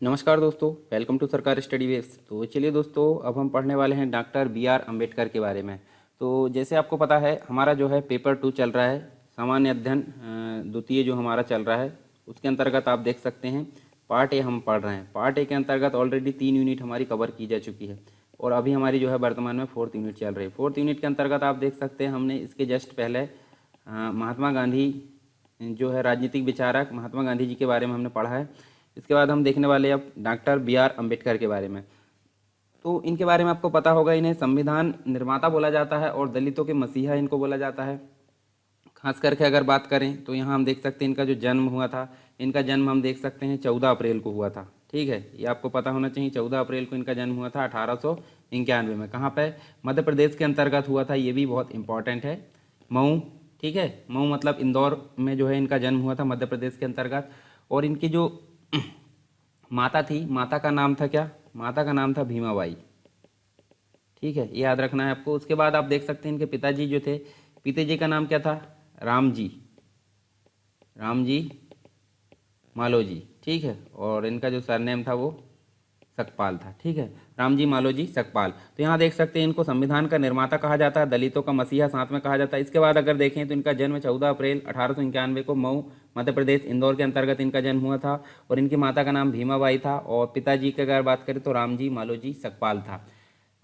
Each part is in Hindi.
नमस्कार दोस्तों, वेलकम टू सरकार स्टडी वेव्स। तो चलिए दोस्तों, अब हम पढ़ने वाले हैं डॉक्टर बी आर अम्बेडकर के बारे में। तो जैसे आपको पता है, हमारा जो है पेपर 2 चल रहा है, सामान्य अध्ययन द्वितीय जो हमारा चल रहा है, उसके अंतर्गत आप देख सकते हैं पार्ट ए हम पढ़ रहे हैं। पार्ट ए के अंतर्गत ऑलरेडी 3 यूनिट हमारी कवर की जा चुकी है और अभी हमारी जो है वर्तमान में 4th यूनिट चल रही है। 4th यूनिट के अंतर्गत आप देख सकते हैं हमने इसके जस्ट पहले महात्मा गांधी जो है राजनीतिक विचारक महात्मा गांधी जी के बारे में हमने पढ़ा है। इसके बाद हम देखने वाले अब डॉक्टर बी आर अम्बेडकर के बारे में। तो इनके बारे में आपको पता होगा, इन्हें संविधान निर्माता बोला जाता है और दलितों के मसीहा इनको बोला जाता है। खास करके अगर बात करें तो यहाँ हम देख सकते हैं इनका जो जन्म हुआ था, इनका जन्म हम देख सकते हैं 14 अप्रैल को हुआ था। ठीक है, ये आपको पता होना चाहिए। 14 अप्रैल को इनका जन्म हुआ था 1891 में। कहाँ पे? मध्य प्रदेश के अंतर्गत हुआ था। ये भी बहुत इंपॉर्टेंट है, मऊ। ठीक है, मऊ मतलब इंदौर में जो है इनका जन्म हुआ था, मध्य प्रदेश के अंतर्गत। और इनकी जो माता थी, माता का नाम था क्या? माता का नाम था भीमाबाई। ठीक है, ये याद रखना है आपको। उसके बाद आप देख सकते हैं इनके पिताजी जो थे, पिताजी का नाम क्या था? रामजी, रामजी मालोजी। ठीक है, और इनका जो सरनेम था वो सकपाल था। ठीक है, रामजी मालोजी सकपाल। तो यहाँ देख सकते हैं इनको संविधान का निर्माता कहा जाता है, दलितों का मसीहा साथ में कहा जाता है। इसके बाद अगर देखें तो इनका जन्म 14 अप्रैल 1891 को मऊ मध्य प्रदेश इंदौर के अंतर्गत इनका जन्म हुआ था और इनकी माता का नाम भीमाबाई था और पिताजी की अगर बात करें तो रामजी मालोजी सकपाल था।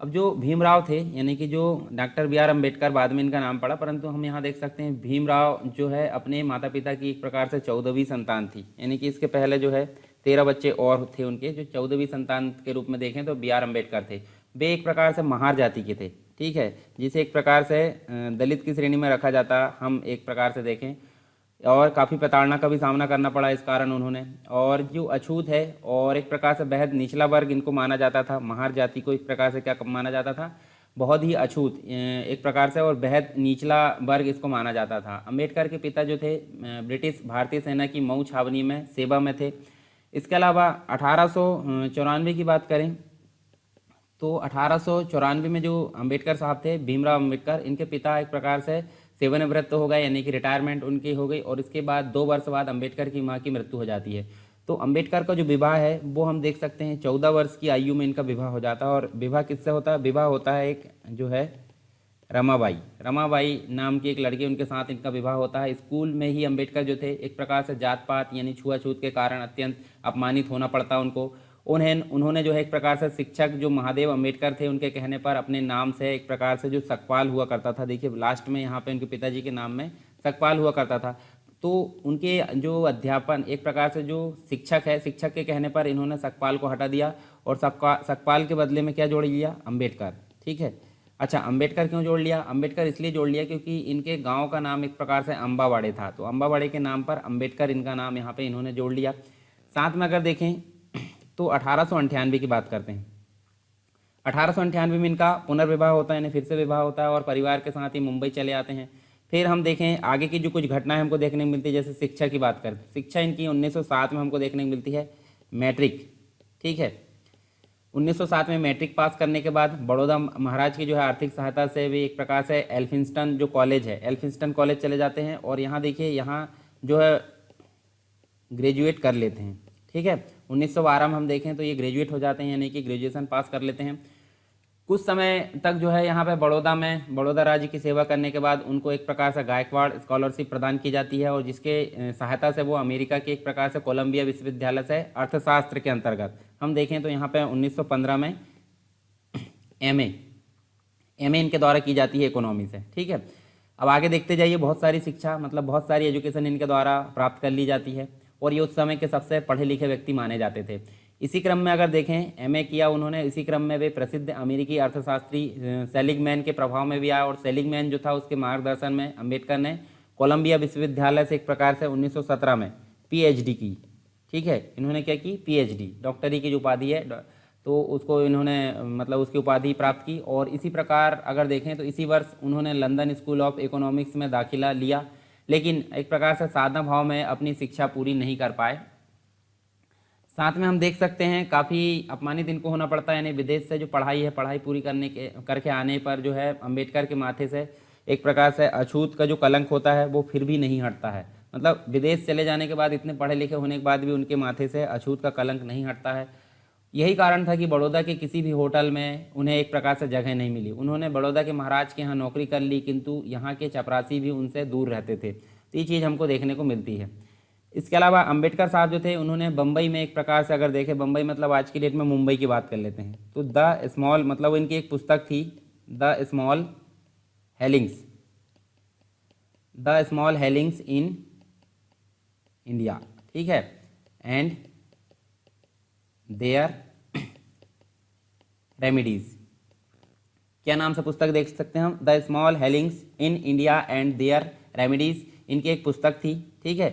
अब जो भीमराव थे, यानी कि जो डॉक्टर बी आर अम्बेडकर, बाद में इनका नाम पड़ा, परंतु हम यहाँ देख सकते हैं भीमराव जो है अपने माता पिता की एक प्रकार से 14वीं संतान थी। यानी कि इसके पहले जो है 13 बच्चे और थे उनके, जो 14वीं संतान के रूप में देखें तो बी आर अम्बेडकर थे। वे एक प्रकार से महार जाति के थे। ठीक है, जिसे एक प्रकार से दलित की श्रेणी में रखा जाता, हम एक प्रकार से देखें, और काफ़ी प्रताड़ना का भी सामना करना पड़ा इस कारण उन्होंने। और जो अछूत है और एक प्रकार से बेहद निचला वर्ग इनको माना जाता था, महार जाति को एक प्रकार से क्या माना जाता था? बहुत ही अछूत एक प्रकार से और बेहद निचला वर्ग इसको माना जाता था। अम्बेडकर के पिता जो थे ब्रिटिश भारतीय सेना की मऊ छावनी में सेवा में थे। इसके अलावा 1894 की बात करें तो 1894 में जो अम्बेडकर साहब थे, भीमराव अम्बेडकर, इनके पिता एक प्रकार से सेवानिवृत्त हो गए, यानी कि रिटायरमेंट उनकी हो गई। और इसके बाद 2 वर्ष बाद अम्बेडकर की मां की मृत्यु हो जाती है। तो अम्बेडकर का जो विवाह है वो हम देख सकते हैं 14 वर्ष की आयु में इनका विवाह हो जाता है। और विवाह किससे होता है? विवाह होता है एक जो है रमाबाई, रमाबाई नाम की एक लड़की, उनके साथ इनका विवाह होता है। स्कूल में ही अम्बेडकर जो थे एक प्रकार से जात पात यानी छुआछूत के कारण अत्यंत अपमानित होना पड़ता उनको। उन्होंने जो है एक प्रकार से शिक्षक जो महादेव अम्बेडकर थे उनके कहने पर अपने नाम से एक प्रकार से जो सकपाल हुआ करता था, देखिए लास्ट में यहाँ पे उनके पिताजी के नाम में सकपाल हुआ करता था। तो उनके जो अध्यापन एक प्रकार से जो शिक्षक है, शिक्षक के कहने पर इन्होंने सकपाल को हटा दिया और सकपाल के बदले में क्या जोड़ लिया? अम्बेडकर। ठीक है, अच्छा, अम्बेडकर क्यों जोड़ लिया? अम्बेडकर इसलिए जोड़ लिया क्योंकि इनके गांव का नाम एक प्रकार से अम्बावाड़े था, तो अम्बावाड़े के नाम पर अम्बेडकर इनका नाम यहाँ पे इन्होंने जोड़ लिया। साथ में अगर देखें तो 1898 की बात करते हैं। 1898 में इनका पुनर्विवाह होता है, यानी फिर से विवाह होता है और परिवार के साथ ही मुंबई चले आते हैं। फिर हम देखें आगे की जो कुछ घटनाएं हमको देखने को मिलती है, जैसे शिक्षा की बात करते हैं। शिक्षा इनकी 1907 में हमको देखने को मिलती है, मैट्रिक। ठीक है, 1907 में मैट्रिक पास करने के बाद बड़ौदा महाराज की जो है आर्थिक सहायता से भी एक प्रकार से एल्फिंस्टन जो कॉलेज है, एल्फिंस्टन कॉलेज चले जाते हैं और यहाँ देखिए यहाँ जो है ग्रेजुएट कर लेते हैं। ठीक है, 1912 में हम देखें तो ये ग्रेजुएट हो जाते हैं, यानी कि ग्रेजुएशन पास कर लेते हैं। कुछ समय तक जो है यहाँ पे बड़ौदा में बड़ौदा राज्य की सेवा करने के बाद उनको एक प्रकार से गायकवाड़ स्कॉलरशिप प्रदान की जाती है और जिसके सहायता से वो अमेरिका के एक प्रकार से कोलंबिया विश्वविद्यालय से अर्थशास्त्र के अंतर्गत हम देखें तो यहाँ पे 1915 में एमए इनके द्वारा की जाती है इकोनॉमी से। ठीक है, अब आगे देखते जाइए, बहुत सारी शिक्षा मतलब बहुत सारी एजुकेशन इनके द्वारा प्राप्त कर ली जाती है और ये उस समय के सबसे पढ़े लिखे व्यक्ति माने जाते थे। इसी क्रम में अगर देखें एमए किया उन्होंने, इसी क्रम में वे प्रसिद्ध अमेरिकी अर्थशास्त्री सेलिगमैन के प्रभाव में भी आया और सेलिगमैन जो था उसके मार्गदर्शन में अम्बेडकर ने कोलंबिया विश्वविद्यालय से एक प्रकार से 1917 में पीएचडी की। ठीक है, इन्होंने क्या की? पीएचडी, डॉक्टरी की जो उपाधि है, तो उसको इन्होंने मतलब उसकी उपाधि प्राप्त की। और इसी प्रकार अगर देखें तो इसी वर्ष उन्होंने लंदन स्कूल ऑफ इकोनॉमिक्स में दाखिला लिया, लेकिन एक प्रकार से साधना भाव में अपनी शिक्षा पूरी नहीं कर पाए। साथ में हम देख सकते हैं काफ़ी अपमानित इनको होना पड़ता है, यानी विदेश से जो पढ़ाई है, पढ़ाई पूरी करके आने पर जो है अम्बेडकर के माथे से एक प्रकार से अछूत का जो कलंक होता है वो फिर भी नहीं हटता है। मतलब विदेश चले जाने के बाद, इतने पढ़े लिखे होने के बाद भी उनके माथे से अछूत का कलंक नहीं हटता है। यही कारण था कि बड़ौदा के किसी भी होटल में उन्हें एक प्रकार से जगह नहीं मिली। उन्होंने बड़ौदा के महाराज के यहाँ नौकरी कर ली, किंतु यहाँ के चपरासी भी उनसे दूर रहते थे। तो ये चीज़ हमको देखने को मिलती है। इसके अलावा अंबेडकर साहब जो थे, उन्होंने बम्बई में एक प्रकार से अगर देखें, बम्बई मतलब आज की डेट में मुंबई की बात कर लेते हैं, तो द स्मॉल मतलब इनकी एक पुस्तक थी, the small healings, the small healings in India, ठीक है, एंड देयर रेमिडीज। क्या नाम से पुस्तक देख सकते हैं हम? The small healings in India and their remedies, इनकी एक पुस्तक थी, ठीक है।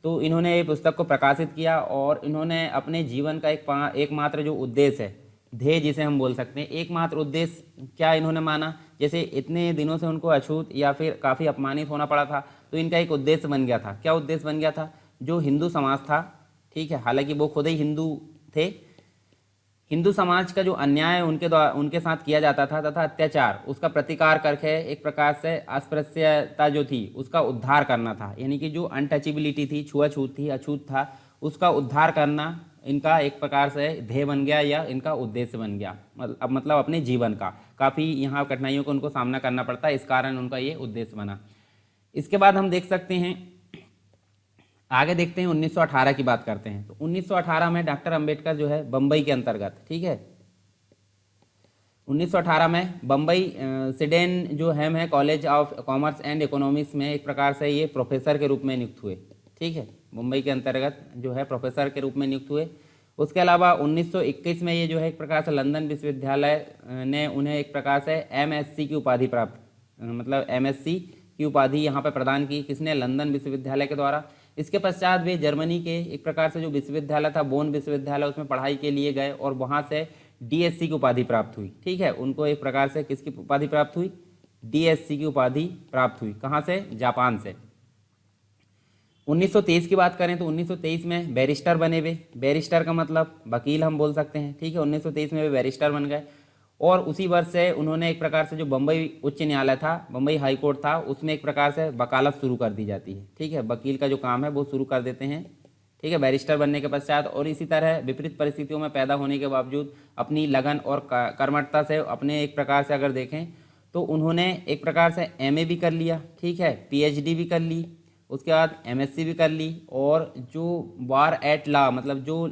तो इन्होंने ये पुस्तक को प्रकाशित किया और इन्होंने अपने जीवन का एकमात्र जो उद्देश्य है, ध्येय जिसे हम बोल सकते हैं, एकमात्र उद्देश्य क्या इन्होंने माना, जैसे इतने दिनों से उनको अछूत या फिर काफ़ी अपमानित होना पड़ा था, तो इनका एक उद्देश्य बन गया था। क्या उद्देश्य बन गया था? जो हिंदू समाज था, ठीक है, हालांकि वो खुद ही हिंदू थे, हिंदू समाज का जो अन्याय उनके साथ किया जाता था तथा अत्याचार, उसका प्रतिकार करके एक प्रकार से अस्पृश्यता जो थी उसका उद्धार करना था। यानी कि जो अनटचेबिलिटी थी, छुआछूत थी, अछूत था, उसका उद्धार करना इनका एक प्रकार से ध्येय बन गया या इनका उद्देश्य बन गया। मतलब अपने जीवन का काफ़ी यहाँ कठिनाइयों का उनको सामना करना पड़ता है, इस कारण उनका ये उद्देश्य बना। इसके बाद हम देख सकते हैं, आगे देखते हैं 1918 की बात करते हैं। तो 1918 में डॉक्टर अंबेडकर जो है बम्बई के अंतर्गत, ठीक है, 1918 में बम्बई सिडेन जो हैम है college of commerce and economics में एक प्रकार से ये प्रोफेसर के रूप में नियुक्त हुए, ठीक है, मुंबई के अंतर्गत जो है प्रोफेसर के रूप में नियुक्त हुए। उसके अलावा 1921 में ये जो है एक प्रकार से लंदन विश्वविद्यालय ने उन्हें एक प्रकार से एमएससी की उपाधि प्राप्त, मतलब एमएससी की उपाधि यहाँ पर प्रदान की। किसने? लंदन विश्वविद्यालय के द्वारा। इसके पश्चात वे जर्मनी के एक प्रकार से जो विश्वविद्यालय था, बोन विश्वविद्यालय, उसमें पढ़ाई के लिए गए और वहाँ से डीएससी की उपाधि प्राप्त हुई, ठीक है। उनको एक प्रकार से किसकी उपाधि प्राप्त हुई? डीएससी की उपाधि प्राप्त हुई। कहाँ से? जापान से। 1923 की बात करें तो 1923 में बैरिस्टर बने वे। बैरिस्टर का मतलब वकील हम बोल सकते हैं, ठीक है। 1923 में वे बैरिस्टर बन गए और उसी वर्ष से उन्होंने एक प्रकार से जो बम्बई उच्च न्यायालय था, बम्बई हाई कोर्ट था, उसमें एक प्रकार से वकालत शुरू कर दी जाती है, ठीक है। वकील का जो काम है वो शुरू कर देते हैं, ठीक है, बैरिस्टर बनने के पश्चात। और इसी तरह विपरीत परिस्थितियों में पैदा होने के बावजूद अपनी लगन और कर्मठता से अपने एक प्रकार से अगर देखें तो उन्होंने एक प्रकार से एमए भी कर लिया, ठीक है, पीएचडी भी कर ली, उसके बाद एमएससी भी कर ली, और जो बार एट लॉ मतलब जो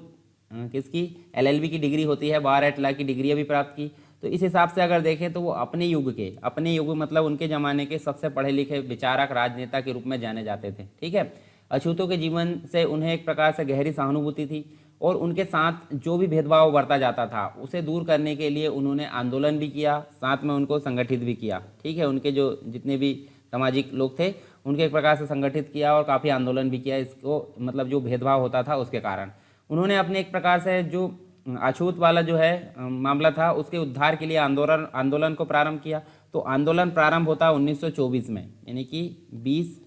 किसकी एलएलबी की डिग्री होती है, बार एट लॉ की डिग्री भी प्राप्त की। तो इस हिसाब से अगर देखें तो वो अपने युग मतलब उनके ज़माने के सबसे पढ़े लिखे विचारक राजनेता के रूप में जाने जाते थे, ठीक है। अछूतों के जीवन से उन्हें एक प्रकार से गहरी सहानुभूति थी और उनके साथ जो भी भेदभाव बरता जाता था उसे दूर करने के लिए उन्होंने आंदोलन भी किया, साथ में उनको संगठित भी किया, ठीक है। उनके जो जितने भी सामाजिक लोग थे उनके एक प्रकार से संगठित किया और काफ़ी आंदोलन भी किया, इसको मतलब जो भेदभाव होता था उसके कारण। उन्होंने अपने एक प्रकार से जो अछूत वाला जो है मामला था उसके उद्धार के लिए आंदोलन को प्रारंभ किया। तो आंदोलन प्रारंभ होता 1924 में, यानी कि 20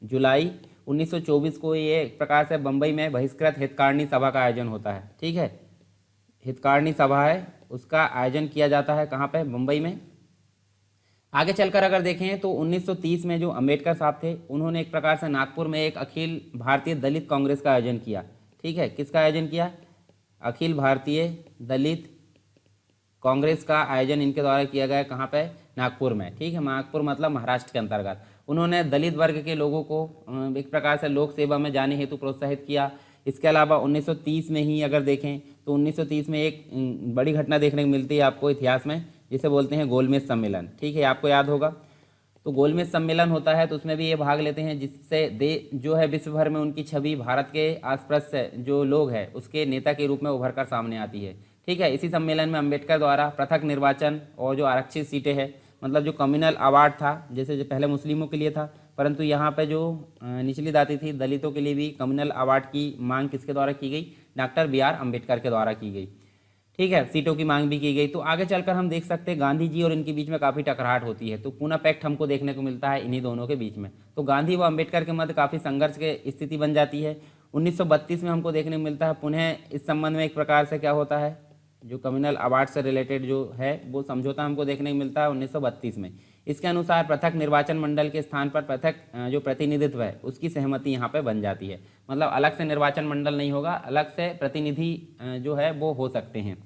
जुलाई 1924 को ये एक प्रकार से बम्बई में बहिष्कृत हितकारिणी सभा का आयोजन होता है, ठीक है। हितकारिणी सभा है, उसका आयोजन किया जाता है कहाँ पे? बम्बई में। आगे चलकर अगर देखें तो 1930 में जो अंबेडकर साहब थे उन्होंने एक प्रकार से नागपुर में एक अखिल भारतीय दलित कांग्रेस का आयोजन किया, ठीक है। किसका आयोजन किया? अखिल भारतीय दलित कांग्रेस का आयोजन इनके द्वारा किया गया। कहाँ पे? नागपुर में, ठीक है। नागपुर मतलब महाराष्ट्र के अंतर्गत। उन्होंने दलित वर्ग के लोगों को एक प्रकार से लोक सेवा में जाने हेतु प्रोत्साहित किया। इसके अलावा 1930 में ही अगर देखें तो 1930 में एक बड़ी घटना देखने को मिलती है आपको इतिहास में, जिसे बोलते हैं गोलमेज सम्मेलन, ठीक है, आपको याद होगा। तो गोलमेज सम्मेलन होता है तो उसमें भी ये भाग लेते हैं, जिससे जो है विश्व भर में उनकी छवि भारत के अस्पृश्य जो लोग हैं उसके नेता के रूप में उभर कर सामने आती है, ठीक है। इसी सम्मेलन में अंबेडकर द्वारा पृथक निर्वाचन और जो आरक्षित सीटें हैं, मतलब जो कम्युनल अवार्ड था, जैसे जो पहले मुस्लिमों के लिए था, परंतु यहाँ पे जो निचली जाति थी दलितों के लिए भी कम्युनल अवार्ड की मांग किसके द्वारा की गई? डॉक्टर BR अम्बेडकर के द्वारा की गई, ठीक है। सीटों की मांग भी की गई। तो आगे चलकर हम देख सकते हैं गांधी जी और इनके बीच में काफ़ी टकराहट होती है। तो पूना पैक्ट हमको देखने को मिलता है इन्हीं दोनों के बीच में। तो गांधी व अम्बेडकर के मध्य काफ़ी संघर्ष की स्थिति बन जाती है। 1932 में हमको देखने को मिलता है पुनः इस संबंध में एक प्रकार से क्या होता है, जो कम्युनल अवार्ड से रिलेटेड जो है वो समझौता हमको देखने को मिलता है 1932 में। इसके अनुसार पृथक निर्वाचन मंडल के स्थान पर पृथक जो प्रतिनिधित्व है उसकी सहमति यहाँ पे बन जाती है। मतलब अलग से निर्वाचन मंडल नहीं होगा, अलग से प्रतिनिधि जो है वो हो सकते हैं।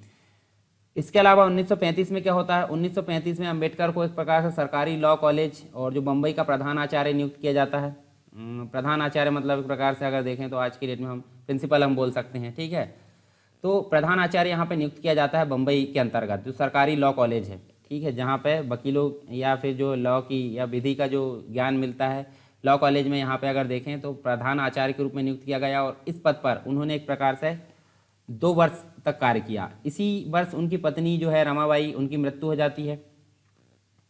इसके अलावा 1935 में क्या होता है, 1935 में अंबेडकर को एक प्रकार से सरकारी लॉ कॉलेज और जो बम्बई का प्रधान आचार्य नियुक्त किया जाता है। प्रधान आचार्य मतलब एक प्रकार से अगर देखें तो आज की डेट में हम प्रिंसिपल हम बोल सकते हैं, ठीक है। तो प्रधान आचार्य यहाँ पे नियुक्त किया जाता है बम्बई के अंतर्गत जो सरकारी लॉ कॉलेज है, ठीक है, जहाँ पे वकीलों या फिर जो लॉ की या विधि का जो ज्ञान मिलता है लॉ कॉलेज में, यहाँ पे अगर देखें तो प्रधान आचार्य के रूप में नियुक्त किया गया और इस पद पर उन्होंने एक प्रकार से 2 वर्ष तक कार्य किया। इसी वर्ष उनकी पत्नी जो है रमाबाई, उनकी मृत्यु हो जाती है।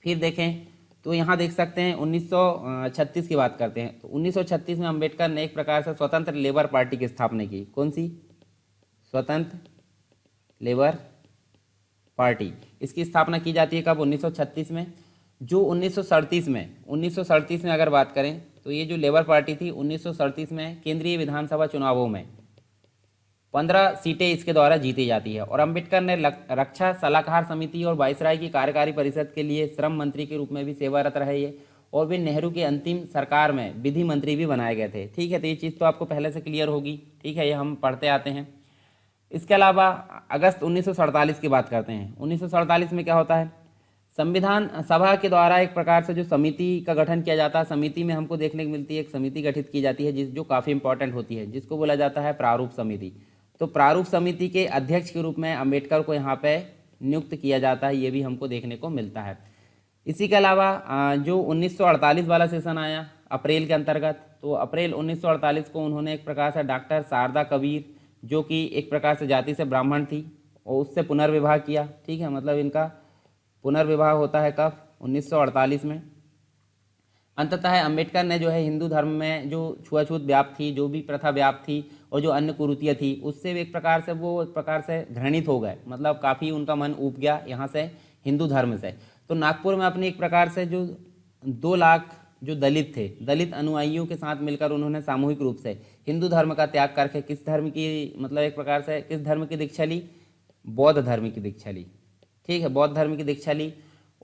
फिर देखें तो यहाँ देख सकते हैं 1936 की बात करते हैं तो 1936 में अंबेडकर ने एक प्रकार से स्वतंत्र लेबर पार्टी की स्थापना की। कौन सी? स्वतंत्र लेबर पार्टी। इसकी स्थापना की जाती है कब? 1936 में। जो 1937 में अगर बात करें तो ये जो लेबर पार्टी थी 1937 में केंद्रीय विधानसभा चुनावों में 15 सीटें इसके द्वारा जीती जाती है और अंबेडकर ने रक्षा सलाहकार समिति और वायसराय की कार्यकारी परिषद के लिए श्रम मंत्री के रूप में भी सेवारत रहे ये, और वे नेहरू की अंतिम सरकार में विधि मंत्री भी बनाए गए थे, ठीक है। तो ये चीज़ तो आपको पहले से क्लियर होगी, ठीक है, ये हम पढ़ते आते हैं। इसके अलावा अगस्त 1947 की बात करते हैं। 1947 में क्या होता है, संविधान सभा के द्वारा एक प्रकार से जो समिति का गठन किया जाता है, समिति में हमको देखने को मिलती है एक समिति गठित की जाती है जो काफ़ी इंपॉर्टेंट होती है, जिसको बोला जाता है प्रारूप समिति। तो प्रारूप समिति के अध्यक्ष के रूप में अंबेडकर को यहाँ पे नियुक्त किया जाता है, ये भी हमको देखने को मिलता है। इसी के अलावा जो 1948 वाला सेशन आया अप्रैल के अंतर्गत, तो अप्रैल 1948 को उन्होंने एक प्रकार से डॉक्टर शारदा कबीर जो कि एक प्रकार से जाति से ब्राह्मण थी और उससे पुनर्विवाह किया, ठीक है। मतलब इनका पुनर्विवाह होता है कब? 1948 में। अंततः अंबेडकर ने जो है हिंदू धर्म में जो छुआछूत व्याप्त थी, जो भी प्रथा व्याप्त थी और जो अन्य कुरीतियाँ थी, उससे एक प्रकार से वो एक प्रकार से घृणित हो गए, मतलब काफ़ी उनका मन ऊब गया यहाँ से हिंदू धर्म से। तो नागपुर में अपनी एक प्रकार से जो 2 लाख जो दलित थे, दलित अनुयायियों के साथ मिलकर उन्होंने सामूहिक रूप से हिंदू धर्म का त्याग करके किस धर्म की, मतलब एक प्रकार से किस धर्म की दीक्षा ली? बौद्ध धर्म की दीक्षा ली, ठीक है, बौद्ध धर्म की दीक्षा ली।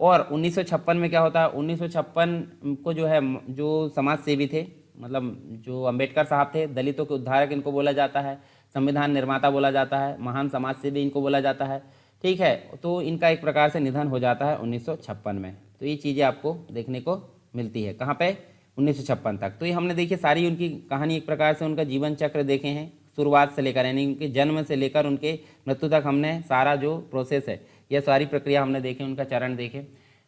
और 1956 में क्या होता है, 1956 को जो है जो समाज सेवी थे, मतलब जो अंबेडकर साहब थे, दलितों के उद्धारक इनको बोला जाता है, संविधान निर्माता बोला जाता है, महान समाज सेवी इनको बोला जाता है, ठीक है। तो इनका एक प्रकार से निधन हो जाता है 1956 में। तो ये चीज़ें आपको देखने को मिलती है कहाँ पे? 1956 तक। तो ये हमने देखिए सारी उनकी कहानी, एक प्रकार से उनका जीवन चक्र देखे हैं, शुरुआत से लेकर यानी उनके जन्म से लेकर उनके मृत्यु तक हमने सारा जो प्रोसेस है, यह सारी प्रक्रिया हमने देखे, उनका चरण देखे।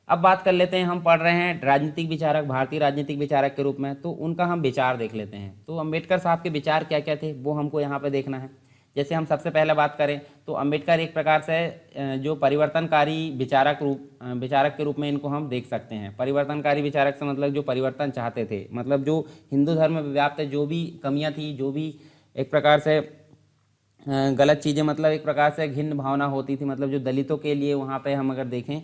अब बात कर लेते हैं, हम पढ़ रहे हैं राजनीतिक विचारक, भारतीय राजनीतिक विचारक के रूप में, तो उनका हम विचार देख लेते हैं। तो अंबेडकर साहब के विचार क्या क्या थे वो हमको यहाँ पे देखना है। जैसे हम सबसे पहले बात करें तो अंबेडकर एक प्रकार से जो परिवर्तनकारी विचारक के रूप में इनको हम देख सकते हैं। परिवर्तनकारी विचारक से मतलब जो परिवर्तन चाहते थे, मतलब जो हिंदू धर्म में व्याप्त जो भी कमियां थी, जो भी एक प्रकार से गलत चीज़ें, मतलब एक प्रकार से घिन्न भावना होती थी, मतलब जो दलितों के लिए वहाँ पे हम अगर देखें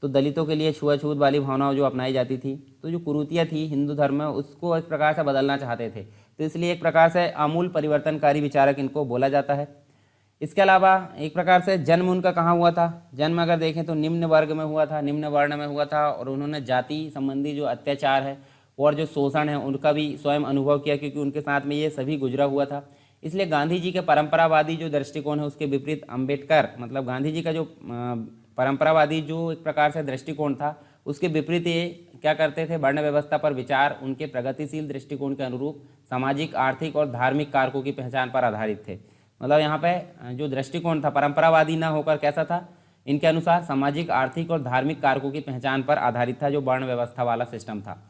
तो दलितों के लिए छुआछूत वाली भावनाओं जो अपनाई जाती थी, तो जो कुरीतियाँ थी हिंदू धर्म में उसको एक प्रकार से बदलना चाहते थे। तो इसलिए एक प्रकार से आमूल परिवर्तनकारी विचारक इनको बोला जाता है। इसके अलावा एक प्रकार से जन्म उनका कहाँ हुआ था? जन्म अगर देखें तो निम्न वर्ग में हुआ था, निम्न वर्ण में हुआ था, और उन्होंने जाति संबंधी जो अत्याचार है और जो शोषण है उनका भी स्वयं अनुभव किया, क्योंकि उनके साथ में ये सभी गुजरा हुआ था। इसलिए गांधी जी के परंपरावादी जो दृष्टिकोण है उसके विपरीत अंबेडकर, मतलब गांधी जी का जो परंपरावादी जो एक प्रकार से दृष्टिकोण था उसके विपरीत ये क्या करते थे, वर्ण व्यवस्था पर विचार उनके प्रगतिशील दृष्टिकोण के अनुरूप सामाजिक, आर्थिक और धार्मिक कारकों की पहचान पर आधारित थे। मतलब यहाँ पे जो दृष्टिकोण था परंपरावादी ना होकर कैसा था, इनके अनुसार सामाजिक, आर्थिक और धार्मिक कारकों की पहचान पर आधारित था, जो वर्ण व्यवस्था वाला सिस्टम था।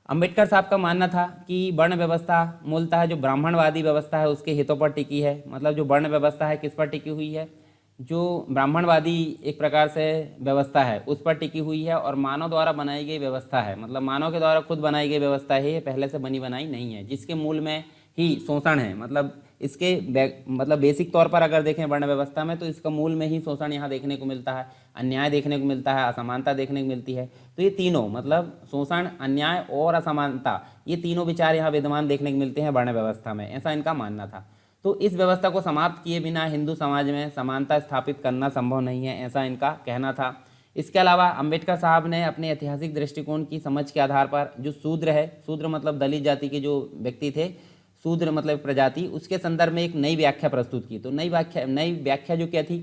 अंबेडकर साहब का मानना था कि वर्ण व्यवस्था मूलतः जो ब्राह्मणवादी व्यवस्था है उसके हितों पर टिकी है। मतलब जो वर्ण व्यवस्था है किस पर टिकी हुई है, जो ब्राह्मणवादी एक प्रकार से व्यवस्था है उस पर टिकी हुई है, और मानव द्वारा बनाई गई व्यवस्था है, मतलब मानव के द्वारा खुद बनाई गई व्यवस्था है, ये पहले से बनी बनाई नहीं है, जिसके मूल में ही शोषण है। मतलब इसके मतलब बेसिक तौर पर अगर देखें वर्ण व्यवस्था में तो इसका मूल में ही शोषण यहाँ देखने को मिलता है, अन्याय देखने को मिलता है, असमानता देखने को मिलती है। तो ये तीनों मतलब शोषण, अन्याय और असमानता, ये तीनों विचार यहाँ विद्यमान देखने को मिलते हैं वर्ण व्यवस्था में, ऐसा इनका मानना था। तो इस व्यवस्था को समाप्त किए बिना हिंदू समाज में समानता स्थापित करना संभव नहीं है, ऐसा इनका कहना था। इसके अलावा अंबेडकर साहब ने अपने ऐतिहासिक दृष्टिकोण की समझ के आधार पर जो शूद्र है, शूद्र मतलब दलित जाति के जो व्यक्ति थे, शूद्र मतलब प्रजाति, उसके संदर्भ में एक नई व्याख्या प्रस्तुत की। तो नई व्याख्या जो क्या थी,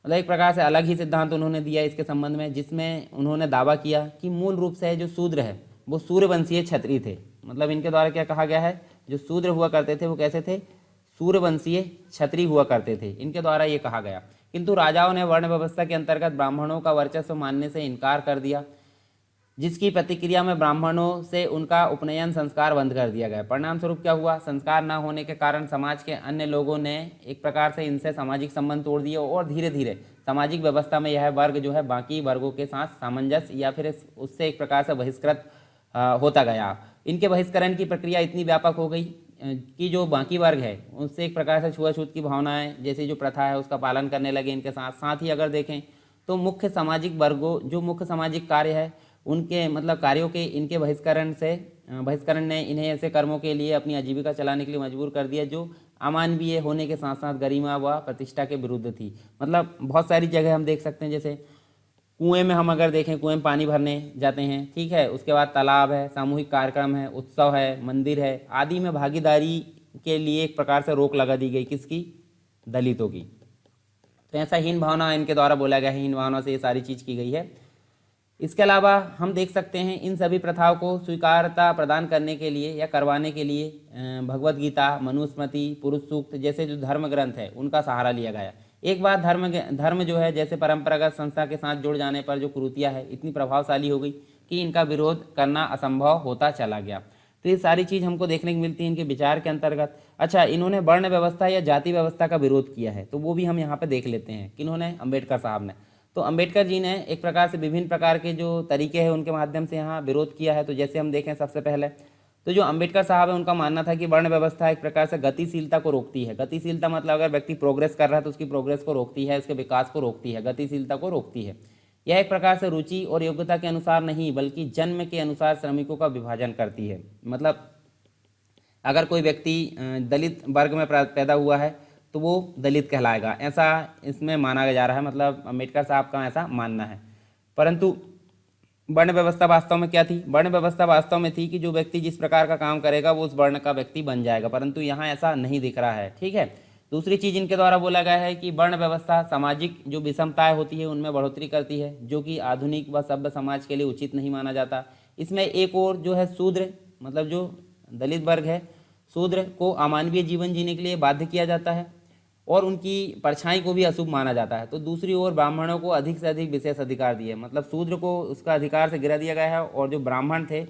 मतलब एक प्रकार से अलग ही सिद्धांत उन्होंने दिया इसके संबंध में, जिसमें उन्होंने दावा किया कि मूल रूप से जो शूद्र है वो सूर्यवंशीय क्षत्रिय थे। मतलब इनके द्वारा क्या कहा गया है, जो शूद्र हुआ करते थे वो कैसे थे, सूर्यवंशीय क्षत्रिय हुआ करते थे, इनके द्वारा ये कहा गया। किंतु राजाओं ने वर्ण व्यवस्था के अंतर्गत ब्राह्मणों का वर्चस्व मानने से इनकार कर दिया, जिसकी प्रतिक्रिया में ब्राह्मणों से उनका उपनयन संस्कार बंद कर दिया गया। परिणाम स्वरूप क्या हुआ, संस्कार न होने के कारण समाज के अन्य लोगों ने एक प्रकार से इनसे सामाजिक संबंध तोड़ दिए और धीरे धीरे सामाजिक व्यवस्था में यह वर्ग जो है बाकी वर्गों के साथ सामंजस्य या फिर उससे एक प्रकार से बहिष्कृत होता गया। इनके बहिष्करण की प्रक्रिया इतनी व्यापक हो गई कि जो बाकी वर्ग है उससे एक प्रकार से छुआछूत की भावनाएं जैसी जो प्रथा है उसका पालन करने लगे। इनके साथ साथ ही अगर देखें तो मुख्य सामाजिक वर्गों, जो मुख्य सामाजिक कार्य है उनके मतलब कार्यों के इनके बहिष्करण ने इन्हें ऐसे कर्मों के लिए अपनी आजीविका चलाने के लिए मजबूर कर दिया जो अमानवीय होने के साथ साथ गरिमा व प्रतिष्ठा के विरुद्ध थी। मतलब बहुत सारी जगह हम देख सकते हैं, जैसे कुएं में हम अगर देखें, कुएं में पानी भरने जाते हैं, ठीक है, उसके बाद तालाब है, सामूहिक कार्यक्रम है, उत्सव है, मंदिर है आदि में भागीदारी के लिए एक प्रकार से रोक लगा दी गई, किसकी, दलितों की। तो ऐसा हीन भावना इनके द्वारा बोला गया है, हीन भावना से ये सारी चीज़ की गई है। इसके अलावा हम देख सकते हैं इन सभी प्रथाओं को स्वीकारता प्रदान करने के लिए या करवाने के लिए भगवत गीता, मनुस्मृति, पुरुष सूक्त जैसे जो धर्म ग्रंथ है उनका सहारा लिया गया। एक बार धर्म जो है जैसे परंपरागत संस्था के साथ जुड़ जाने पर जो कुरीतियाँ है इतनी प्रभावशाली हो गई कि इनका विरोध करना असंभव होता चला गया। तो ये सारी चीज़ हमको देखने को मिलती है इनके विचार के अंतर्गत। अच्छा, इन्होंने वर्ण व्यवस्था या जाति व्यवस्था का विरोध किया है, तो वो भी हम यहाँ पे देख लेते हैं। किन्होंने, अम्बेडकर साहब ने। तो अंबेडकर जी ने एक प्रकार से विभिन्न प्रकार के जो तरीके हैं उनके माध्यम से यहाँ विरोध किया है। तो जैसे हम देखें सबसे पहले तो जो अंबेडकर साहब है उनका मानना था कि वर्ण व्यवस्था एक प्रकार से गतिशीलता को रोकती है। गतिशीलता मतलब अगर व्यक्ति प्रोग्रेस कर रहा है तो उसकी प्रोग्रेस को रोकती है, उसके विकास को रोकती है, गतिशीलता को रोकती है। यह एक प्रकार से रुचि और योग्यता के अनुसार नहीं बल्कि जन्म के अनुसार श्रमिकों का विभाजन करती है। मतलब अगर कोई व्यक्ति दलित वर्ग में पैदा हुआ है तो वो दलित कहलाएगा, ऐसा इसमें माना जा रहा है। मतलब अम्बेडकर साहब का ऐसा मानना है। परंतु वर्ण व्यवस्था वास्तव में क्या थी, वर्ण व्यवस्था वास्तव में थी कि जो व्यक्ति जिस प्रकार का काम करेगा वो उस वर्ण का व्यक्ति बन जाएगा, परंतु यहाँ ऐसा नहीं दिख रहा है। ठीक है। दूसरी चीज़ इनके द्वारा बोला गया है कि वर्ण व्यवस्था सामाजिक जो विषमताएं होती है उनमें बढ़ोतरी करती है, जो कि आधुनिक व सभ्य समाज के लिए उचित नहीं माना जाता। इसमें एक और जो है शूद्र, मतलब जो दलित वर्ग है, शूद्र को अमानवीय जीवन जीने के लिए बाध्य किया जाता है और उनकी परछाई को भी अशुभ माना जाता है। तो दूसरी ओर ब्राह्मणों को अधिक से अधिक विशेष अधिकार दिए, मतलब शूद्र को उसका अधिकार से गिरा दिया गया है और जो ब्राह्मण थे,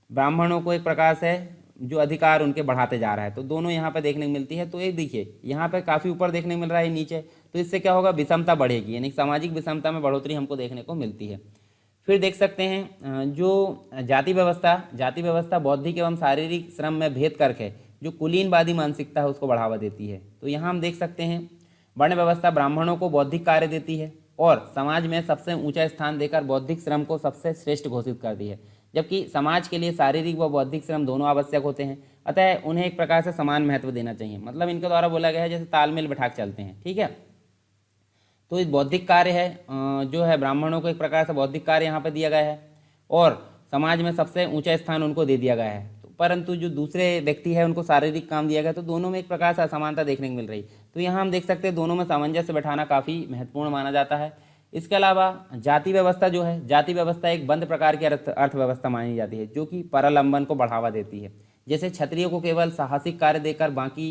ब्राह्मणों को एक प्रकार से जो अधिकार उनके बढ़ाते जा रहा है। तो दोनों यहाँ पे देखने को मिलती है। तो एक देखिए यहाँ पे काफ़ी ऊपर देखने को मिल रहा है नीचे, तो इससे क्या होगा, विषमता बढ़ेगी, यानी सामाजिक विषमता में बढ़ोतरी हमको देखने को मिलती है। फिर देख सकते हैं जो जाति व्यवस्था बौद्धिक एवं शारीरिक श्रम में भेद करके जो कुलीनवादी मानसिकता है उसको बढ़ावा देती है। तो यहाँ हम देख सकते हैं वर्ण व्यवस्था ब्राह्मणों को बौद्धिक कार्य देती है और समाज में सबसे ऊंचा स्थान देकर बौद्धिक श्रम को सबसे श्रेष्ठ घोषित करती है, जबकि समाज के लिए शारीरिक व बौद्धिक श्रम दोनों आवश्यक होते हैं, अतः उन्हें एक प्रकार से समान महत्व देना चाहिए। मतलब इनके द्वारा बोला गया है जैसे तालमेल बैठा के चलते हैं। ठीक है। तो इस बौद्धिक कार्य है जो है ब्राह्मणों को एक प्रकार से बौद्धिक कार्य यहाँ पर दिया गया है और समाज में सबसे ऊंचा स्थान उनको दे दिया गया है। परंतु जो दूसरे व्यक्ति है उनको शारीरिक काम दिया गया, तो दोनों में एक प्रकार से असमानता देखने को मिल रही। तो यहाँ हम देख सकते हैं दोनों में सामंजस्य बैठाना काफ़ी महत्वपूर्ण माना जाता है। इसके अलावा जाति व्यवस्था जो है, जाति व्यवस्था एक बंद प्रकार की अर्थव्यवस्था मानी जाती है जो कि परालंबन को बढ़ावा देती है। जैसे क्षत्रियों को केवल साहसिक कार्य देकर बाकी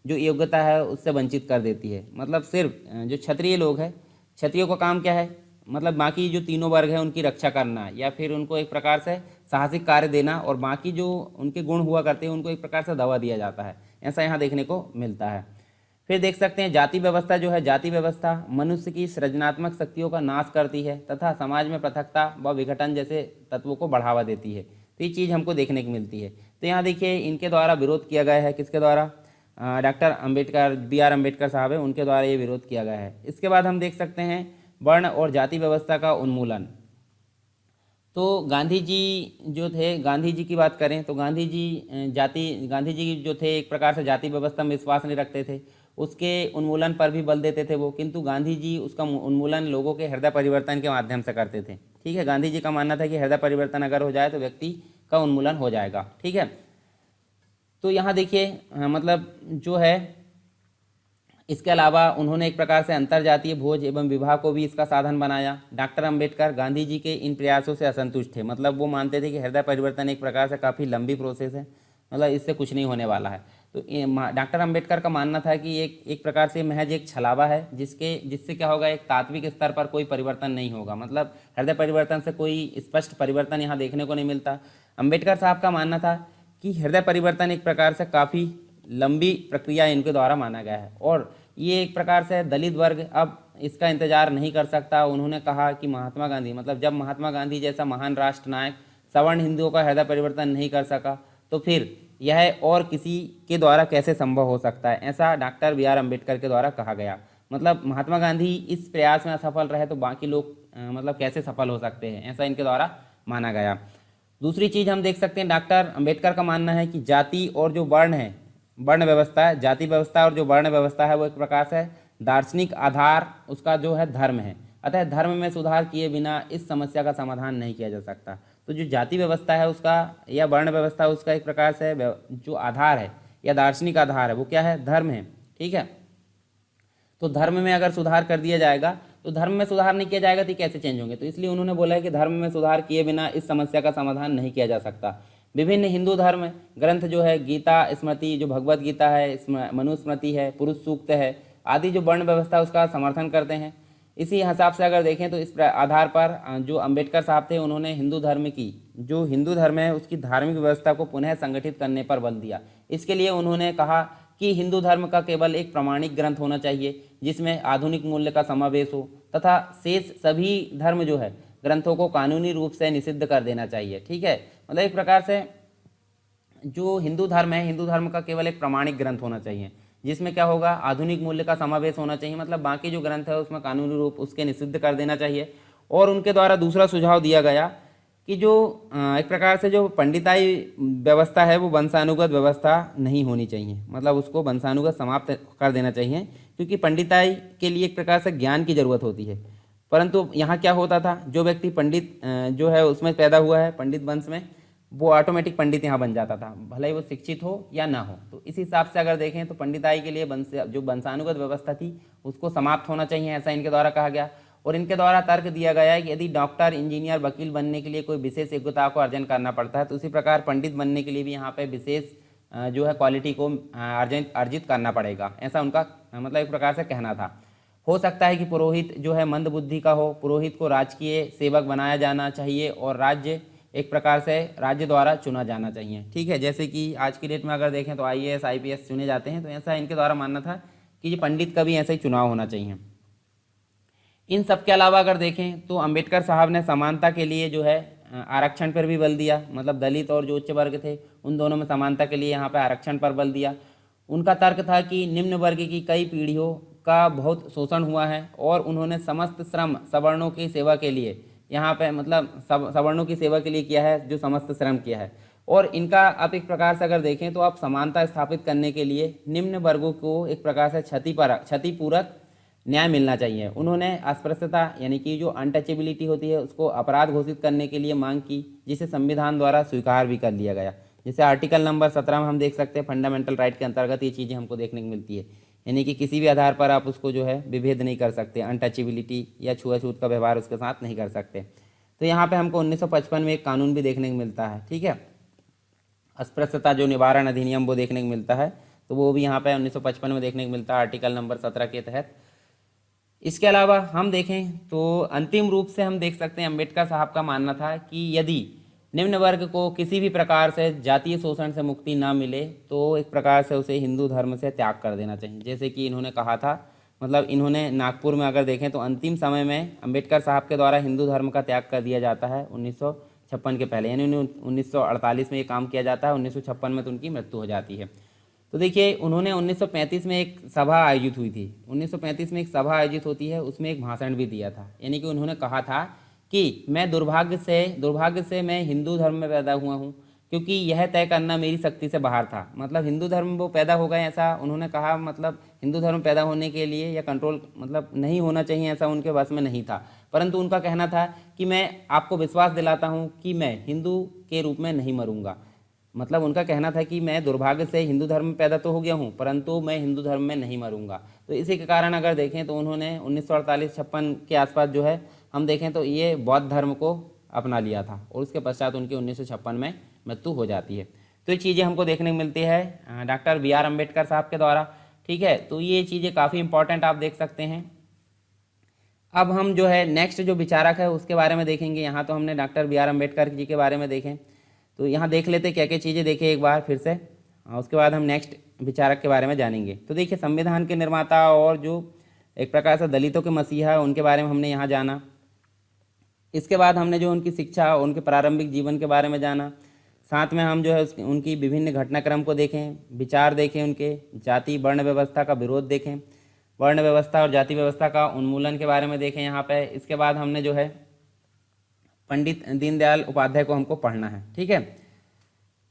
जो योग्यता है उससे वंचित कर देती है। मतलब सिर्फ जो क्षत्रिय लोग हैं, क्षत्रियों का काम क्या है, मतलब बाकी जो तीनों वर्ग है उनकी रक्षा करना या फिर उनको एक प्रकार से साहसिक कार्य देना और बाकी जो उनके गुण हुआ करते हैं उनको एक प्रकार से दवा दिया जाता है, ऐसा यहाँ देखने को मिलता है। फिर देख सकते हैं जाति व्यवस्था जो है, जाति व्यवस्था मनुष्य की सृजनात्मक शक्तियों का नाश करती है तथा समाज में पृथकता व विघटन जैसे तत्वों को बढ़ावा देती है। तो ये चीज़ हमको देखने को मिलती है। तो यहाँ देखिए इनके द्वारा विरोध किया गया है, किसके द्वारा, डॉक्टर अम्बेडकर, BR अम्बेडकर साहब है, उनके द्वारा ये विरोध किया गया है। इसके बाद हम देख सकते हैं वर्ण और जाति व्यवस्था का उन्मूलन। तो गांधी जी जो थे, गांधी जी की बात करें तो गांधी जी जो थे एक प्रकार से जाति व्यवस्था में विश्वास नहीं रखते थे। उसके उन्मूलन पर भी बल देते थे वो, किंतु गांधी जी उसका उन्मूलन लोगों के हृदय परिवर्तन के माध्यम से करते थे। ठीक है, गांधी जी का मानना था कि हृदय परिवर्तन अगर हो जाए तो व्यक्ति का उन्मूलन हो जाएगा। ठीक है, तो यहाँ देखिए मतलब जो है इसके अलावा उन्होंने एक प्रकार से अंतरजातीय भोज एवं विवाह को भी इसका साधन बनाया। डॉक्टर अंबेडकर गांधी जी के इन प्रयासों से असंतुष्ट थे, मतलब वो मानते थे कि हृदय परिवर्तन एक प्रकार से काफ़ी लंबी प्रोसेस है, मतलब इससे कुछ नहीं होने वाला है। तो डॉक्टर अंबेडकर का मानना था कि एक प्रकार से महज एक छलावा है, जिससे क्या होगा, एक तात्विक स्तर पर कोई परिवर्तन नहीं होगा, मतलब हृदय परिवर्तन से कोई स्पष्ट परिवर्तन यहाँ देखने को नहीं मिलता। अंबेडकर साहब का मानना था कि हृदय परिवर्तन एक प्रकार से काफ़ी लंबी प्रक्रिया इनके द्वारा माना गया है और ये एक प्रकार से दलित वर्ग अब इसका इंतजार नहीं कर सकता। उन्होंने कहा कि महात्मा गांधी, मतलब जब महात्मा गांधी जैसा महान राष्ट्र नायक सवर्ण हिंदुओं का हृदय परिवर्तन नहीं कर सका तो फिर यह और किसी के द्वारा कैसे संभव हो सकता है, ऐसा डॉक्टर बी आर अम्बेडकर के द्वारा कहा गया। मतलब महात्मा गांधी इस प्रयास में असफल रहे तो बाकी लोग मतलब कैसे सफल हो सकते हैं, ऐसा इनके द्वारा माना गया। दूसरी चीज़ हम देख सकते हैं, डॉक्टर अंबेडकर का मानना है कि जाति और जो वर्ण है, वर्ण व्यवस्था है, जाति व्यवस्था और जो वर्ण व्यवस्था है वो एक प्रकार से दार्शनिक आधार उसका जो है धर्म है, अतः धर्म में सुधार किए बिना इस समस्या का समाधान नहीं किया जा सकता। तो जो जाति व्यवस्था है उसका या वर्ण व्यवस्था उसका एक प्रकार से जो आधार है या दार्शनिक आधार है वो क्या है, धर्म है। ठीक है, तो धर्म में अगर सुधार कर दिया जाएगा तो धर्म में सुधार नहीं किया जाएगा तो कैसे चेंज होंगे, तो इसलिए उन्होंने बोला है कि धर्म में सुधार किए बिना इस समस्या का समाधान नहीं किया जा सकता। विभिन्न हिंदू धर्म ग्रंथ जो है, गीता स्मृति जो भगवत गीता है, मनुस्मृति है, पुरुष सूक्त है आदि जो वर्ण व्यवस्था उसका समर्थन करते हैं। इसी हिसाब से अगर देखें तो इस आधार पर जो अंबेडकर साहब थे उन्होंने हिंदू धर्म की जो हिंदू धर्म है उसकी धार्मिक व्यवस्था को पुनः संगठित करने पर बल दिया। इसके लिए उन्होंने कहा कि हिंदू धर्म का केवल एक प्रमाणिक ग्रंथ होना चाहिए जिसमें आधुनिक मूल्य का समावेश हो तथा शेष सभी धर्म जो है ग्रंथों को कानूनी रूप से निषिद्ध कर देना चाहिए। ठीक है, मतलब एक प्रकार से जो हिंदू धर्म है, हिंदू धर्म का केवल एक प्रमाणिक ग्रंथ होना चाहिए जिसमें क्या होगा, आधुनिक मूल्य का समावेश होना चाहिए, मतलब बाकी जो ग्रंथ है उसमें कानूनी रूप उसके निषिद्ध कर देना चाहिए। और उनके द्वारा दूसरा सुझाव दिया गया कि जो एक प्रकार से जो पंडिताई व्यवस्था है वो वंशानुगत व्यवस्था नहीं होनी चाहिए, मतलब उसको वंशानुगत समाप्त कर देना चाहिए, क्योंकि पंडिताई के लिए एक प्रकार से ज्ञान की ज़रूरत होती है। परंतु यहाँ क्या होता था, जो व्यक्ति पंडित जो है उसमें पैदा हुआ है पंडित वंश में, वो ऑटोमेटिक पंडित यहाँ बन जाता था, भले ही वो शिक्षित हो या ना हो। तो इस हिसाब से अगर देखें तो पंडिताई के लिए जो वंशानुगत व्यवस्था थी उसको समाप्त होना चाहिए, ऐसा इनके द्वारा कहा गया। और इनके द्वारा तर्क दिया गया है कि यदि डॉक्टर, इंजीनियर, वकील बनने के लिए कोई विशेष योग्यता को अर्जन करना पड़ता है तो उसी प्रकार पंडित बनने के लिए भी यहाँ पे विशेष जो है क्वालिटी को अर्जित करना पड़ेगा, ऐसा उनका मतलब एक प्रकार से कहना था। हो सकता है कि पुरोहित जो है मंद बुद्धि का हो, पुरोहित को राजकीय सेवक बनाया जाना चाहिए और राज्य एक प्रकार से राज्य द्वारा चुना जाना चाहिए। ठीक है, जैसे कि आज की डेट में अगर देखें तो IAS IPS चुने जाते हैं, तो ऐसा इनके द्वारा मानना था कि ये पंडित का भी ऐसा ही चुनाव होना चाहिए। इन सब के अलावा अगर देखें तो अंबेडकर साहब ने समानता के लिए जो है आरक्षण पर भी बल दिया, मतलब दलित और जो उच्च वर्ग थे उन दोनों में समानता के लिए यहाँ पे आरक्षण पर बल दिया। उनका तर्क था कि निम्न वर्ग की कई पीढ़ियों का बहुत शोषण हुआ है और उन्होंने समस्त श्रम सवर्णों की सेवा के लिए यहाँ पे मतलब सवर्णों की सेवा के लिए किया है, जो समस्त श्रम किया है। और इनका आप एक प्रकार से अगर देखें तो आप समानता स्थापित करने के लिए निम्न वर्गों को एक प्रकार से क्षतिपूरक न्याय मिलना चाहिए। उन्होंने अस्पृश्यता यानी कि जो अनटचेबिलिटी होती है उसको अपराध घोषित करने के लिए मांग की, जिसे संविधान द्वारा स्वीकार भी कर लिया गया। जैसे आर्टिकल नंबर 17 में हम देख सकते हैं फंडामेंटल राइट के अंतर्गत ये चीज़ें हमको देखने को मिलती है, यानी कि किसी भी आधार पर आप उसको जो है विभेद नहीं कर सकते, अनटचेबिलिटी या छुआछूत का व्यवहार उसके साथ नहीं कर सकते। तो यहाँ पे हमको 1955 में एक कानून भी देखने को मिलता है। ठीक है, अस्पृश्यता जो निवारण अधिनियम वो देखने को मिलता है, तो वो भी यहाँ पे 1955 में देखने को मिलता है आर्टिकल नंबर 17 के तहत। इसके अलावा हम देखें तो अंतिम रूप से हम देख सकते हैं अम्बेडकर साहब का मानना था कि यदि निम्न वर्ग को किसी भी प्रकार से जातीय शोषण से मुक्ति ना मिले तो एक प्रकार से उसे हिंदू धर्म से त्याग कर देना चाहिए, जैसे कि इन्होंने कहा था। मतलब इन्होंने नागपुर में अगर देखें तो अंतिम समय में अम्बेडकर साहब के द्वारा हिंदू धर्म का त्याग कर दिया जाता है 1956 के पहले, यानी 1948 में ये काम किया जाता है, 1956 में तो उनकी मृत्यु हो जाती है। तो देखिए उन्होंने 1935 में एक सभा आयोजित हुई थी, 1935 में एक सभा आयोजित होती है, उसमें एक भाषण भी दिया था। यानी कि उन्होंने कहा था कि मैं दुर्भाग्य से मैं हिंदू धर्म में पैदा हुआ हूँ, क्योंकि यह तय करना मेरी शक्ति से बाहर था। मतलब हिंदू धर्म में वो पैदा हो गए ऐसा उन्होंने कहा, मतलब हिंदू धर्म पैदा होने के लिए या कंट्रोल मतलब नहीं होना चाहिए ऐसा उनके बस में नहीं था। परंतु उनका कहना था कि मैं आपको विश्वास दिलाता हूँ कि मैं हिंदू के रूप में नहीं मरूंगा। मतलब उनका कहना था कि मैं दुर्भाग्य से हिंदू धर्म में पैदा तो हो गया हूँ परंतु मैं हिंदू धर्म में नहीं मरूंगा। तो इसी के कारण अगर देखें तो उन्होंने 1948-56 के आसपास जो है हम देखें तो ये बौद्ध धर्म को अपना लिया था और उसके पश्चात उनकी 1956 में मृत्यु हो जाती है। तो ये चीज़ें हमको देखने को मिलती है डॉक्टर बी आर अम्बेडकर साहब के द्वारा। ठीक है, तो ये चीज़ें काफ़ी इंपॉर्टेंट आप देख सकते हैं। अब हम जो है नेक्स्ट जो विचारक है उसके बारे में देखेंगे। यहाँ तो हमने doctor B are Ambedkar ji के बारे में देखें, तो यहाँ देख लेते क्या क्या चीज़ें देखें एक बार फिर से, उसके बाद हम नेक्स्ट विचारक के बारे में जानेंगे। तो देखिए संविधान के निर्माता और जो एक प्रकार से दलितों के मसीहा उनके बारे में हमने यहाँ जाना। इसके बाद हमने जो उनकी शिक्षा उनके प्रारंभिक जीवन के बारे में जाना। साथ में हम जो है उनकी विभिन्न घटनाक्रम को देखें, विचार देखें, उनके जाति वर्ण व्यवस्था का विरोध देखें, वर्ण व्यवस्था और जाति व्यवस्था का उन्मूलन के बारे में देखें यहाँ पे। इसके बाद हमने जो है पंडित दीनदयाल उपाध्याय को हमको पढ़ना है। ठीक है,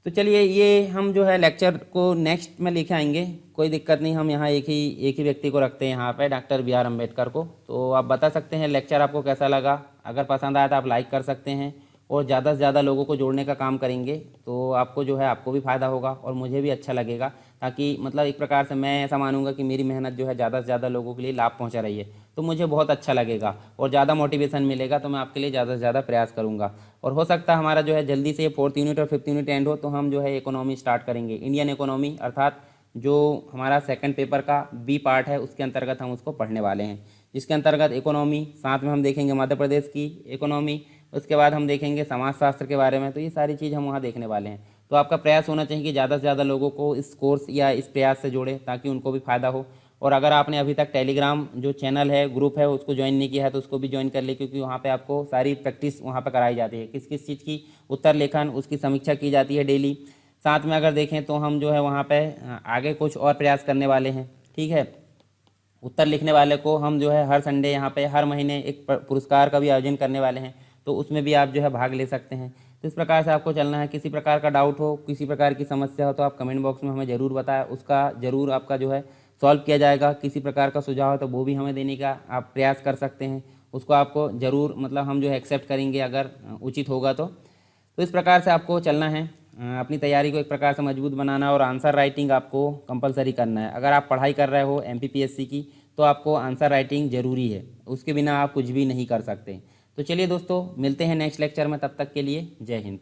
तो चलिए ये हम जो है लेक्चर को नेक्स्ट में लिखे आएंगे, कोई दिक्कत नहीं। हम यहाँ एक ही व्यक्ति को रखते हैं यहाँ पे, डॉक्टर बी आर अम्बेडकर को। तो आप बता सकते हैं लेक्चर आपको कैसा लगा। अगर पसंद आया तो आप लाइक कर सकते हैं और ज़्यादा से ज़्यादा लोगों को जोड़ने का काम करेंगे तो आपको जो है आपको भी फ़ायदा होगा और मुझे भी अच्छा लगेगा, ताकि मतलब एक प्रकार से मैं ऐसा मानूंगा कि मेरी मेहनत जो है ज़्यादा से ज़्यादा लोगों के लिए लाभ पहुंचा रही है, तो मुझे बहुत अच्छा लगेगा और ज़्यादा मोटिवेशन मिलेगा। तो मैं आपके लिए ज़्यादा से ज़्यादा प्रयास करूँगा और हो सकता है हमारा जो है जल्दी से 4th यूनिट और 5th यूनिट एंड हो तो हम जो है इकोनॉमी स्टार्ट करेंगे, इंडियन इकोनॉमी, अर्थात जो हमारा सेकंड पेपर का बी पार्ट है उसके अंतर्गत हम उसको पढ़ने वाले हैं, जिसके अंतर्गत इकोनॉमी, साथ में हम देखेंगे मध्य प्रदेश की इकोनॉमी, उसके बाद हम देखेंगे समाजशास्त्र के बारे में। तो ये सारी चीज़ हम वहाँ देखने वाले हैं। तो आपका प्रयास होना चाहिए कि ज़्यादा से ज़्यादा लोगों को इस कोर्स या इस प्रयास से जोड़े ताकि उनको भी फ़ायदा हो। और अगर आपने अभी तक टेलीग्राम जो चैनल है, ग्रुप है, उसको ज्वाइन नहीं किया है तो उसको भी ज्वाइन कर ले, क्योंकि वहाँ पे आपको सारी प्रैक्टिस वहाँ पे कराई जाती है, किस किस चीज़ की उत्तर लेखन उसकी समीक्षा की जाती है डेली। साथ में अगर देखें तो हम जो है वहाँ पे आगे कुछ और प्रयास करने वाले हैं। ठीक है, उत्तर लिखने वाले को हम जो है हर संडे यहाँ पे हर महीने एक पुरस्कार का भी आयोजन करने वाले हैं, तो उसमें भी आप जो है भाग ले सकते हैं। तो इस प्रकार से आपको चलना है। किसी प्रकार का डाउट हो, किसी प्रकार की समस्या हो तो आप कमेंट बॉक्स में हमें ज़रूर बताएं, उसका ज़रूर आपका जो है सॉल्व किया जाएगा। किसी प्रकार का सुझाव है तो वो भी हमें देने का आप प्रयास कर सकते हैं, उसको आपको ज़रूर मतलब हम जो है एक्सेप्ट करेंगे अगर उचित होगा तो। तो इस प्रकार से आपको चलना है, अपनी तैयारी को एक प्रकार से मजबूत बनाना और आंसर राइटिंग आपको कंपलसरी करना है। अगर आप पढ़ाई कर रहे हो MPPSC की तो आपको आंसर राइटिंग ज़रूरी है, उसके बिना आप कुछ भी नहीं कर सकते। तो चलिए दोस्तों, मिलते हैं नेक्स्ट लेक्चर में, तब तक के लिए जय हिंद।